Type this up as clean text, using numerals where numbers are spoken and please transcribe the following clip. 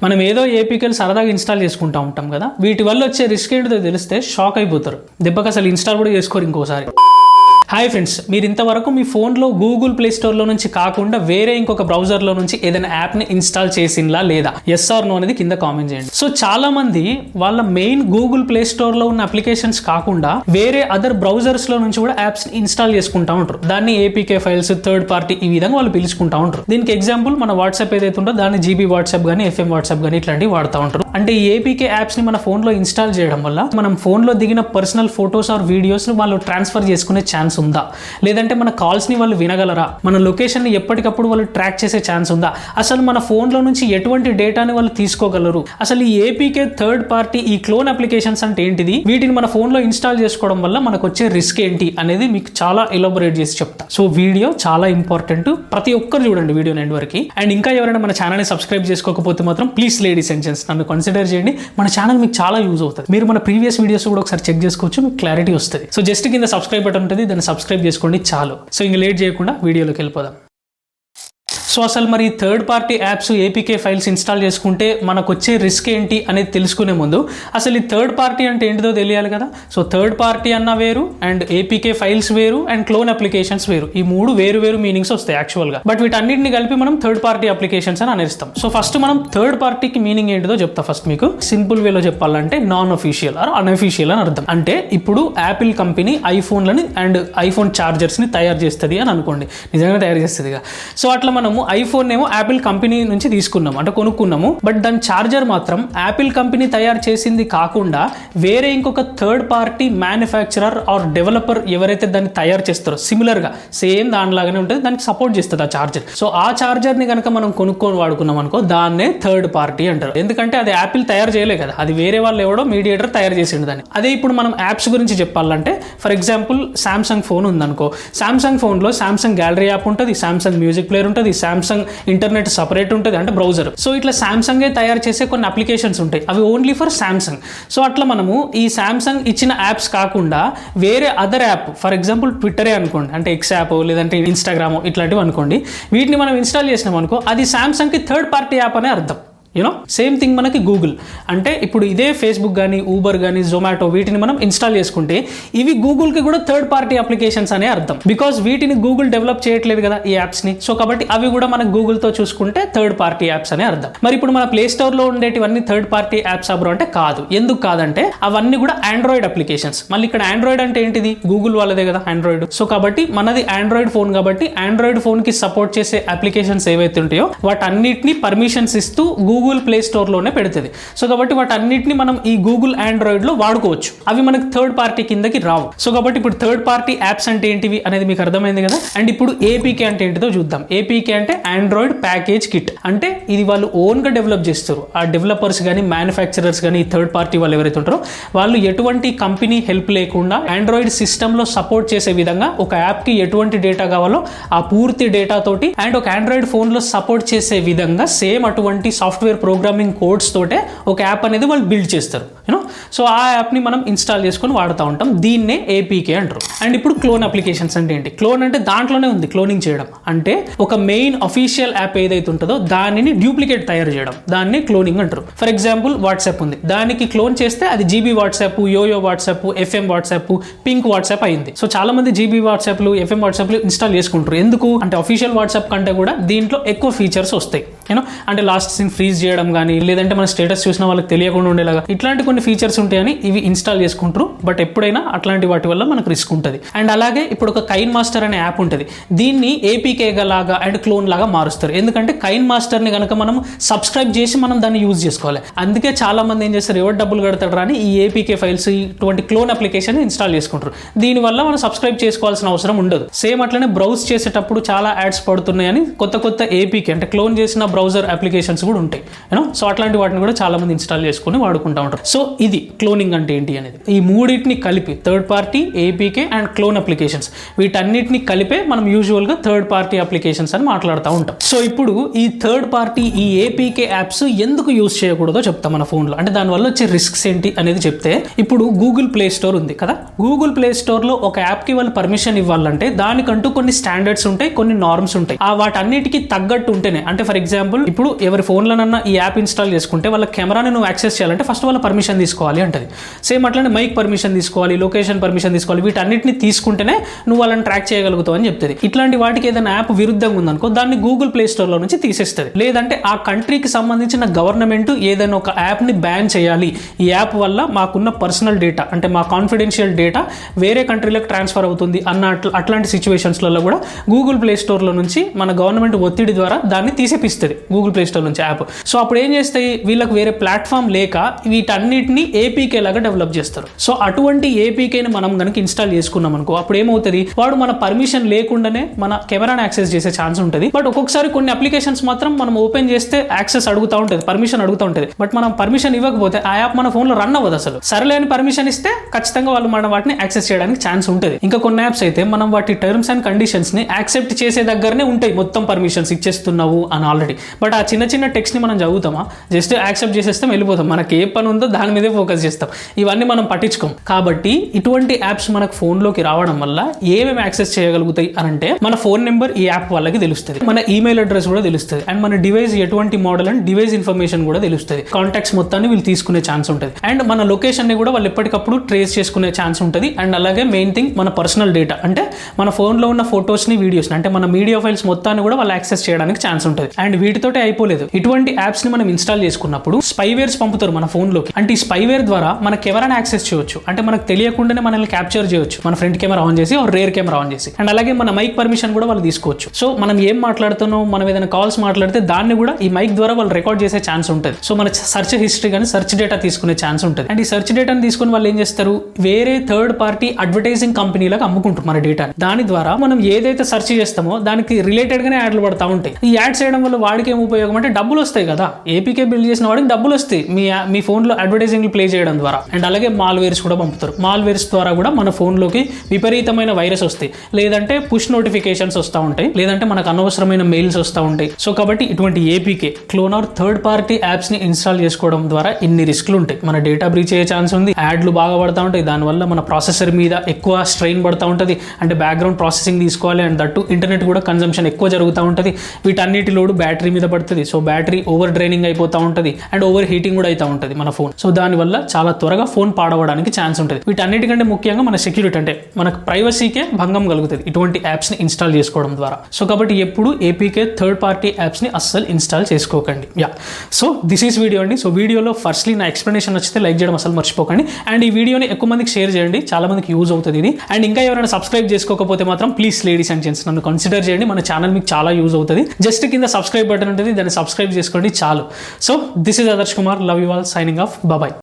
మనం ఏదో ఏపీకేలు సరదాగా ఇన్స్టాల్ చేసుకుంటూ ఉంటాం కదా, వీటి వల్ల వచ్చే రిస్క్ ఏంటిదో తెలిస్తే షాక్ అయిపోతారు. దెబ్బకి అసలు ఇన్స్టాల్ కూడా చేసుకోరు ఇంకోసారి. హాయ్ ఫ్రెండ్స్, మీరు ఇంతవరకు మీ ఫోన్లో గూగుల్ ప్లే స్టోర్లో నుంచి కాకుండా వేరే ఇంకొక బ్రౌజర్లో నుంచి ఏదైనా యాప్ని ఇన్స్టాల్ చేసిందా లేదా, ఎస్ ఆర్ నో అనేది కింద కామెంట్ చేయండి. సో చాలా మంది వాళ్ళ మెయిన్ గూగుల్ ప్లే స్టోర్లో ఉన్న అప్లికేషన్స్ కాకుండా వేరే అదర్ బ్రౌజర్స్లో నుంచి కూడా యాప్స్ని ఇన్స్టాల్ చేసుకుంటా ఉంటారు. దాన్ని ఏపీకే ఫైల్స్, థర్డ్ పార్టీ ఈ విధంగా వాళ్ళు పిలుచుకుంటా ఉంటారు. దీనికి ఎగ్జాంపుల్ మన వాట్సాప్ ఏదైతే ఉందో దాన్ని జీబీ వాట్సాప్ కానీ ఎఫ్ఎం వాట్సాప్ కానీ ఇట్లాంటివి వాడుతూ ఉంటారు. అంటే ఈ ఏపీకే యాప్స్ని మన ఫోన్లో ఇన్స్టాల్ చేయడం వల్ల మనం ఫోన్లో దిగిన పర్సనల్ ఫొటోస్ ఆర్ వీడియోస్ని వాళ్ళు ట్రాన్స్ఫర్ చేసుకునే ఛాన్స్ ఉందా, లేదంటే మన కాల్స్ని వాళ్ళు వినగలరా, మన లొకేషన్ని ఎప్పటికప్పుడు వాళ్ళు ట్రాక్ చేసే ఛాన్స్ ఉందా, అసలు మన ఫోన్లో నుంచి ఎటువంటి డేటాని వాళ్ళు తీసుకోగలరు, అసలు ఈ ఏపీకే థర్డ్ పార్టీ ఈ క్లోన్ అప్లికేషన్స్ అంటే ఏంటిది, వీటిని మన ఫోన్లో ఇన్స్టాల్ చేసుకోవడం వల్ల మనకు వచ్చే రిస్క్ ఏంటి అనేది మీకు చాలా ఎలాబొరేట్ చేసి చెప్తా. సో వీడియో చాలా ఇంపార్టెంట్, ప్రతి ఒక్కరు చూడండి వీడియోని ఎండ్ వరకు. అండ్ ఇంకా ఎవరైనా మన ఛానల్ని సబ్స్క్రైబ్ చేసుకోకపోతే మాత్రం ప్లీజ్ లేడీస్ అండ్ జెంట్స్ నన్ను కన్సిడర్ చేయండి. మన ఛానల్ మీకు చాలా యూజ్ అవుతుంది. మీరు మన ప్రీవియస్ వీడియోస్ కూడా ఒకసారి చెక్ చేసుకోవచ్చు, మీకు క్లారిటీ వస్తుంది. సో జస్ట్ కింద సబ్స్క్రైబ్ బటన్ ఉంటుంది, దాన్ని సబ్స్క్రైబ్ చేసుకోండి చాలు. సో ఇంక లేట్ చేయకుండా వీడియోలోకి వెళ్ళిపోదాం. సో అసలు మరి third party apps APK files install చేసుకుంటే మనకు వచ్చే రిస్క్ ఏంటి అనేది తెలుసుకునే ముందు అసలు ఈ థర్డ్ పార్టీ అంటే ఏంటిదో తెలియాలి కదా. సో థర్డ్ పార్టీ అన్న వేరు, అండ్ ఏపీకే ఫైల్స్ వేరు, అండ్ క్లోన్ అప్లికేషన్స్ వేరు. ఈ మూడు వేరు వేరు మీనింగ్స్ వస్తాయి యాక్చువల్గా, బట్ వీటన్నిటిని కలిపి మనం థర్డ్ పార్టీ అప్లికేషన్స్ అని అనేస్తాం. సో ఫస్ట్ మనం థర్డ్ పార్టీకి మీనింగ్ ఏంటిదో చెప్తా. ఫస్ట్ మీకు సింపుల్ వేలో చెప్పాలంటే నాన్ అఫీషియల్ ఆర్ అన్అఫీషియల్ అని అర్థం. అంటే ఇప్పుడు యాపిల్ కంపెనీ ఐఫోన్లని అండ్ ఐఫోన్ ఛార్జర్స్ని తయారు చేస్తుంది అని అనుకోండి, నిజంగా తయారు చేస్తుంది. సో అట్లా మనము ఐఫోన్ ఏమో యాపిల్ కంపెనీ నుంచి తీసుకున్నాము, అంటే కొనుక్కున్నాము, బట్ దాని ఛార్జర్ మాత్రం యాపిల్ కంపెనీ తయారు చేసింది కాకుండా వేరే ఇంకొక third party manufacturer or developer ఎవరైతే దాన్ని తయారు చేస్తారో సిమిలర్గా సేమ్ దానిలాగానే ఉంటుంది, దానికి సపోర్ట్ చేస్తుంది ఆ ఛార్జర్. సో ఆ ఛార్జర్ని కనుక మనం కొనుక్కొని వాడుకున్నాం అనుకో, దాన్నే థర్డ్ పార్టీ అంటారు. ఎందుకంటే అది యాపిల్ తయారు చేయలే కదా, అది వేరే వాళ్ళు ఎవడో మీడియేటర్ తయారు చేసిండు దాన్ని. అదే ఇప్పుడు మనం యాప్స్ గురించి చెప్పాలంటే ఫర్ ఎగ్జాంపుల్ సామ్సంగ్ ఫోన్ ఉందనుకో, సామ్సంగ్ ఫోన్లో సామ్సంగ్ గ్యాలరీ యాప్ ఉంటుంది, సామ్సంగ్ మ్యూజిక్ ప్లేయర్ ఉంటుంది, సామ్సంగ్ ఇంటర్నెట్ సపరేట్ ఉంటుంది అంటే బ్రౌజర్. సో ఇట్లా సామ్సంగే తయారు చేసే కొన్ని అప్లికేషన్స్ ఉంటాయి, అవి ఓన్లీ ఫర్ సామ్సంగ్. సో అట్లా మనము ఈ సామ్సంగ్ ఇచ్చిన యాప్స్ కాకుండా వేరే అదర్ యాప్, ఫర్ ఎగ్జాంపుల్ ట్విట్టరే అనుకోండి, అంటే ఎక్స్ యాప్ లేదంటే ఇన్స్టాగ్రామ్ ఇట్లాంటివి అనుకోండి, వీటిని మనం ఇన్స్టాల్ చేసినాం అనుకో, అది సామ్సంగ్కి థర్డ్ పార్టీ యాప్ అనే అర్థం. యూనో సేమ్ థింగ్ మనకి గూగుల్, అంటే ఇప్పుడు ఇదే ఫేస్బుక్ కానీ ఊబర్ కానీ జొమాటో వీటిని మనం ఇన్స్టాల్ చేసుకుంటే ఇవి గూగుల్కి కూడా థర్డ్ పార్టీ అప్లికేషన్స్ అనే అర్థం. బికాస్ వీటిని గూగుల్ డెవలప్ చేయట్లేదు కదా ఈ యాప్స్ని, సో కాబట్టి అవి కూడా మనకు గూగుల్తో చూసుకుంటే థర్డ్ పార్టీ యాప్స్ అనే అర్థం. మరి ఇప్పుడు మన ప్లే స్టోర్లో ఉండేటివన్నీ థర్డ్ పార్టీ యాప్స్ అబ్రో అంటే కాదు. ఎందుకు కాదంటే అవన్నీ కూడా ఆండ్రాయిడ్ అప్లికేషన్స్. మళ్ళీ ఇక్కడ ఆండ్రాయిడ్ అంటే ఏంటిది, గూగుల్ వాళ్ళదే కదా ఆండ్రాయిడ్. సో కాబట్టి మనది ఆండ్రాయిడ్ ఫోన్ కాబట్టి ఆండ్రాయిడ్ ఫోన్కి సపోర్ట్ చేసే అప్లికేషన్స్ ఏవైతే ఉంటాయో వాటన్నిటిని పర్మిషన్స్ ఇస్తూ గూగుల్ ప్లే స్టోర్ లోనే పెడుతుంది. సో కాబట్టి వాటన్నిటిని మనం ఈ గూగుల్ ఆండ్రాయిడ్ లో వాడుకోవచ్చు, అవి మనకి థర్డ్ పార్టీ కిందకి రావు. సో కాబట్టి ఇప్పుడు థర్డ్ పార్టీ యాప్స్ అంటే ఏంటివి అనేది మీకు అర్థమైంది కదా. అండ్ ఇప్పుడు ఏపీకే అంటే ఏంటిదో చూద్దాం. ఏపీకే అంటే ఆండ్రాయిడ్ ప్యాకేజ్ కిట్, అంటే ఇది వాళ్ళు ఓన్ గా డెవలప్ చేస్తారు. ఆ డెవలపర్స్ కానీ మ్యానుఫ్యాక్చరర్స్ కానీ థర్డ్ పార్టీ వాళ్ళు ఎవరైతే ఉంటారో వాళ్ళు ఎటువంటి కంపెనీ హెల్ప్ లేకుండా ఆండ్రాయిడ్ సిస్టమ్ లో సపోర్ట్ చేసే విధంగా ఒక యాప్ కి ఎటువంటి డేటా కావాలో ఆ పూర్తి డేటా తోటి అండ్ ఒక ఆండ్రాయిడ్ ఫోన్ లో సపోర్ట్ చేసే విధంగా సేమ్ అటువంటి సాఫ్ట్వేర్ ప్రోగ్రామింగ్ కోడ్స్ తోటే ఒక యాప్ అనేది వాళ్ళు బిల్డ్ చేస్తారు. యూనో సో ఆ యాప్ని మనం ఇన్స్టాల్ చేసుకొని వాడుతూ ఉంటాం, దీన్నే ఏపీకే అంటారు. అండ్ ఇప్పుడు క్లోన్ అప్లికేషన్స్ అంటే ఏంటి? క్లోన్ అంటే దాంట్లోనే ఉంది క్లోనింగ్ చేయడం, అంటే ఒక మెయిన్ అఫీషియల్ యాప్ ఏదైతే ఉంటుందో దానిని డూప్లికేట్ తయారు చేయడం, దాన్ని క్లోనింగ్ అంటారు. ఫర్ ఎగ్జాంపుల్ వాట్సాప్ ఉంది, దానికి క్లోన్ చేస్తే అది GB WhatsApp, YoYo WhatsApp, FM WhatsApp, pink WhatsApp అయింది. సో చాలా మంది జీబీ వాట్సాప్లు, ఎఫ్ఎం వాట్సాప్లు ఇన్స్టాల్ చేసుకుంటారు. ఎందుకు అంటే అఫీషియల్ వాట్సాప్ కంటే కూడా దీంట్లో ఎక్కువ ఫీచర్స్ వస్తాయి. యూనో అంటే లాస్ట్ సీన్ ఫ్రీజ్ చేయడం కానీ, లేదంటే మన స్టేటస్ చూసిన వాళ్ళకి తెలియకుండా ఉండేలాగా ఇట్లాంటి కొన్ని ఫీచర్స్ ఉంటాయని ఇవి ఇన్స్టాల్ చేసుకుంటారు. బట్ ఎప్పుడైనా అట్లాంటి వాటి వల్ల మనకు రిస్క్ ఉంటుంది. అండ్ అలాగే ఇప్పుడు ఒక కైన్ మాస్టర్ అనే యాప్ ఉంటుంది, దీన్ని ఏపీకే లాగా అండ్ క్లోన్ లాగా మారుస్తారు. ఎందుకంటే కైన్ మాస్టర్ ని కనుక మనం సబ్స్క్రైబ్ చేసి మనం దాన్ని యూజ్ చేసుకోవాలి. అందుకే చాలా మంది ఏం చేస్తారు, ఎవరు డబ్బులు కడతాడు అని ఈ ఏపీకే ఫైల్స్ ఇటువంటి క్లోన్ అప్లికేషన్ ఇన్స్టాల్ చేసుకుంటారు. దీనివల్ల మనం సబ్స్క్రైబ్ చేసుకోవాల్సిన అవసరం ఉండదు. సేమ్ అట్లనే బ్రౌజ్ చేసేటప్పుడు చాలా యాడ్స్ పడుతున్నాయని కొత్త ఏపీకే అంటే క్లోన్ చేసిన బ్రౌజర్ అప్లికేషన్స్ కూడా ఉంటాయి. యూనో సో అట్లాంటి వాటిని కూడా చాలా మంది ఇన్స్టాల్ చేసుకుని వాడుకుంటూ ఉంటారు. సో ఇది క్లోనింగ్ అంటే ఏంటి అనేది. ఈ మూడింటిని కలిపి third party, APK and clone applications, వీటన్నిటిని కలిపే మనం యూజువల్గా థర్డ్ పార్టీ అప్లికేషన్స్ అని మాట్లాడుతూ ఉంటాం. సో ఇప్పుడు ఈ థర్డ్ పార్టీ, ఈ ఏపీకే యాప్స్ ఎందుకు యూజ్ చేయకూడదో చెప్తాం మన ఫోన్లో. అంటే దానివల్ల వచ్చే రిస్క్స్ ఏంటి అనేది చెప్తే, ఇప్పుడు గూగుల్ ప్లే స్టోర్ ఉంది కదా, గూగుల్ ప్లే స్టోర్లో ఒక యాప్కి వాళ్ళు పర్మిషన్ ఇవ్వాలంటే దానికంటూ కొన్ని స్టాండర్డ్స్ ఉంటాయి, కొన్ని నార్మ్స్ ఉంటాయి. ఆ వాటన్నిటికీ తగ్గట్టు ఉంటేనే, అంటే ఫర్ ఎగ్జాంపుల్ ఇప్పుడు ఎవరి ఫోన్లోనన్నా ఈ యాప్ ఇన్స్టాల్ చేసుకుంటే వాళ్ళ కెమెరాని నువ్వు యాక్సెస్ చేయాలంటే ఫస్ట్ వాళ్ళ పర్మిషన్ తీసుకోవాలి అంటది. సేమ్ అట్లనే మైక్ పర్మిషన్ తీసుకోవాలి, లొకేషన్ పర్మిషన్ తీసుకోవాలి, వీటన్నిటిని తీసుకుంటేనే నువ్వు వాళ్ళని ట్రాక్ చేయగలుగుతావు అని చెప్తుంది. ఇట్లాంటి వాటికి ఏదైనా యాప్ విరుద్ధంగా ఉందనుకో దాన్ని గూగుల్ ప్లే స్టోర్లో నుంచి తీసేస్తుంది. లేదంటే ఆ కంట్రీకి సంబంధించిన గవర్నమెంట్ ఏదైనా ఒక యాప్ని బ్యాన్ చేయాలి, ఈ యాప్ వల్ల మాకున్న పర్సనల్ డేటా అంటే మా కాన్ఫిడెన్షియల్ డేటా వేరే కంట్రీలకు ట్రాన్స్ఫర్ అవుతుంది అన్న అట్లాంటి సిచ్యువేషన్స్లలో కూడా గూగుల్ ప్లే స్టోర్లో నుంచి మన గవర్నమెంట్ ఒత్తిడి ద్వారా దాన్ని తీసేపిస్తుంది గూగుల్ ప్లే స్టోర్ నుంచి యాప్. సో అప్పుడు ఏం చేస్తాయి, వీళ్ళకి వేరే ప్లాట్ఫామ్ లేక వీటన్నిటిని ఏపీకే లాగా డెవలప్ చేస్తారు. సో అటువంటి ఏపీకేని మనం కనుక ఇన్స్టాల్ చేసుకున్నాం అనుకో, అప్పుడు ఏమవుతుంది, వాడు మన పర్మిషన్ లేకుండానే మన కెమెరాని యాక్సెస్ చేసే ఛాన్స్ ఉంటుంది. బట్ ఒక్కొక్కసారి కొన్ని అప్లికేషన్స్ మాత్రం మనం ఓపెన్ చేస్తే యాక్సెస్ అడుగుతూ ఉంటుంది, పర్మిషన్ అడుగుతూ ఉంటుంది. బట్ మనం పర్మిషన్ ఇవ్వకపోతే ఆ యాప్ మన ఫోన్లో రన్ అవ్వదు అసలు. సరేలే అని పర్మిషన్ ఇస్తే ఖచ్చితంగా వాళ్ళు మన వాటిని యాక్సెస్ చేయడానికి ఛాన్స్ ఉంటుంది. ఇంకా కొన్ని యాప్స్ అయితే మనం వాటి టర్మ్స్ అండ్ కండిషన్స్ ని యాక్సెప్ట్ చేసే దగ్గరనే ఉంటాయి, మొత్తం పర్మిషన్స్ ఇచ్చేస్తున్నావు అని ఆల్రెడీ. బట్ ఆ చిన్న చిన్న టెక్స్ట్ ని మనం చదువుతామా, జస్ట్ యాక్సెప్ట్ చేసేస్తాం, వెళ్ళిపోతాం. మనకి ఏ పని ఉందో దాని మీదే ఫోకస్ చేస్తాం, ఇవన్నీ మనం పట్టించుకోం. కాబట్టి ఇటువంటి యాప్స్ మనకు ఫోన్లోకి రావడం వల్ల ఏమేమి యాక్సెస్ చేయగలుగుతాయి అని అంటే, మన ఫోన్ నెంబర్ ఈ యాప్ వాళ్ళకి తెలుస్తుంది, మన ఈమెయిల్ అడ్రస్ కూడా తెలుస్తుంది, అండ్ మన డివైస్ ఎటువంటి మోడల్ అండ్ డివైస్ ఇన్ఫర్మేషన్ కూడా తెలుస్తుంది. కాంటాక్ట్స్ మొత్తాన్ని వీళ్ళు తీసుకునే ఛాన్స్ ఉంటుంది. అండ్ మన లొకేషన్ ని కూడా వాళ్ళు ఎప్పటికప్పుడు ట్రేస్ చేసుకునే ఛాన్స్ ఉంటుంది. అండ్ అలాగే మెయిన్ థింగ్, మన పర్సనల్ డేటా అంటే మన ఫోన్లో ఉన్న ఫొటోస్ని, వీడియోస్ని, అంటే మన మీడియా ఫైల్స్ మొత్తాన్ని కూడా వాళ్ళు యాక్సెస్ చేయడానికి ఛాన్స్ ఉంటుంది. అండ్ వీటితోటే అయిపోలేదు, ఇటువంటి యాప్స్ ని మనం ఇన్స్టాల్ చేసుకున్నప్పుడు స్పైవేర్స్ పంపుతారు మన ఫోన్లోకి. అంటే ఈ స్పైవేర్ ద్వారా మనకి ఎవరైనా యాక్సెస్ చేయొచ్చు, అంటే మనకు తెలియకుండానే మనల్ని క్యాప్చర్ చేయొచ్చు, మన ఫ్రంట్ కెమెరా ఆన్ చేసి రేర్ కెమెరా ఆన్ చేసి. అండ్ అలాగే మన మైక్ పర్మిషన్ కూడా వాళ్ళు తీసుకోవచ్చు. సో మనం ఏం మాట్లాడుతున్నాం, మనం ఏదైనా కాల్స్ మాట్లాడితే దాన్ని కూడా ఈ మైక్ ద్వారా వాళ్ళు రికార్డ్ చేసే ఛాన్స్ ఉంటుంది. సో మన సర్చ్ హిస్టరీ కానీ సర్చ్ డేటా తీసుకునే ఛాన్స్ ఉంటుంది. అండ్ ఈ సర్చ్ డేటాని తీసుకుని వాళ్ళు ఏం చేస్తారు, వేరే థర్డ్ పార్టీ అడ్వర్టైజింగ్ కంపెనీలకు అమ్ముకుంటారు మన డేటాని. దాని ద్వారా మనం ఏదైతే సర్చ్ చేస్తామో దానికి రిలేటెడ్ గానే యాడ్లు పడతా ఉంటాయి. ఈ యాడ్స్ చేయడం వల్ల వాడికి ఏం ఉపయోగం అంటే డబ్బులు వస్తాయి కదా, ఏపీకే బిల్డ్ చేసిన వాడికి డబ్బులు వస్తాయి మీ ఫోన్లో అడ్వర్టైజింగ్ ప్లే చేయడం ద్వారా. అండ్ అలాగే మాల్వేర్స్ కూడా పంపుతారు. మాల్వేర్స్ ద్వారా కూడా మన ఫోన్లోకి విపరీతమైన వైరస్ వస్తాయి, లేదంటే పుష్ నోటిఫికేషన్స్ వస్తూ ఉంటాయి, లేదంటే మనకు అనవసరమైన మెయిల్స్ వస్తూ ఉంటాయి. సో కాబట్టి ఇటువంటి APK, clone or third party apps ని ఇన్స్టాల్ చేసుకోవడం ద్వారా ఇన్ని రిస్క్లు ఉంటాయి. మన డేటా బ్రీచ్ అయ్యే ఛాన్స్ ఉంది, యాడ్లు బాగా పడతా ఉంటాయి, దానివల్ల మన ప్రాసెసర్ మీద ఎక్కువ స్ట్రెయిన్ పడతా ఉంటుంది, అంటే బ్యాక్గ్రౌండ్ ప్రాసెసింగ్ తీసుకోవాలి. అండ్ దట్టు ఇంటర్నెట్ కూడా కన్జంప్షన్ ఎక్కువ జరుగుతూ ఉంటుంది. వీటన్నిటి లోడ్ బ్యాటరీ మీద పడుతుంది. సో బ్యాటరీ ఓవర్ డ్రైనింగ్ అయిపోతూ ఉంటుంది, అండ్ ఓవర్ హీటింగ్ కూడా అవుతూ ఉంటుంది మన ఫోన్. సో దానివల్ల చాలా త్వరగా ఫోన్ పాడవడానికి ఛాన్స్ ఉంటుంది. వీటన్నిటికంటే ముఖ్యంగా మన సెక్యూరిటీ, అంటే మనకు ప్రైవసీకే భంగం కలుగుతుంది ఇటువంటి యాప్స్ ని ఇన్స్టాల్ చేసుకోవడం ద్వారా. సో కాబట్టి ఎప్పుడు ఏపీకే థర్డ్ పార్టీ యాప్స్ ని అస్సలు ఇన్స్టాల్ చేసుకోకండి. సో దిస్ ఈస్ వీడియో అండి. సో వీడియోలో ఫస్ట్లీ నా ఎక్స్ప్లెనేషన్ నచ్చితే లైక్ చేయడం అసలు మర్చిపోకండి. అండ్ ఈ వీడియోని ఎక్కువ మందికి షేర్ చేయండి, చాలా మందికి యూజ్ అవుతుంది ఇది. అండ్ ఇంకా ఎవరైనా సబ్స్క్రైబ్ చేసుకోకపోతే మాత్రం ప్లీజ్ లేడీస్ అండ్ జెంట్స్ నన్ను కన్సిడర్ చేయండి, మన ఛానల్ మీకు చాలా యూజ్ అవుతుంది. జస్ట్ కింద సబ్స్క్రైబ్ బటన్ ఉంటుంది, దాన్ని సబ్స్క్రైబ్ చేసుకోండి చాలు. So this is Adarsh Kumar, love you all, signing off, bye.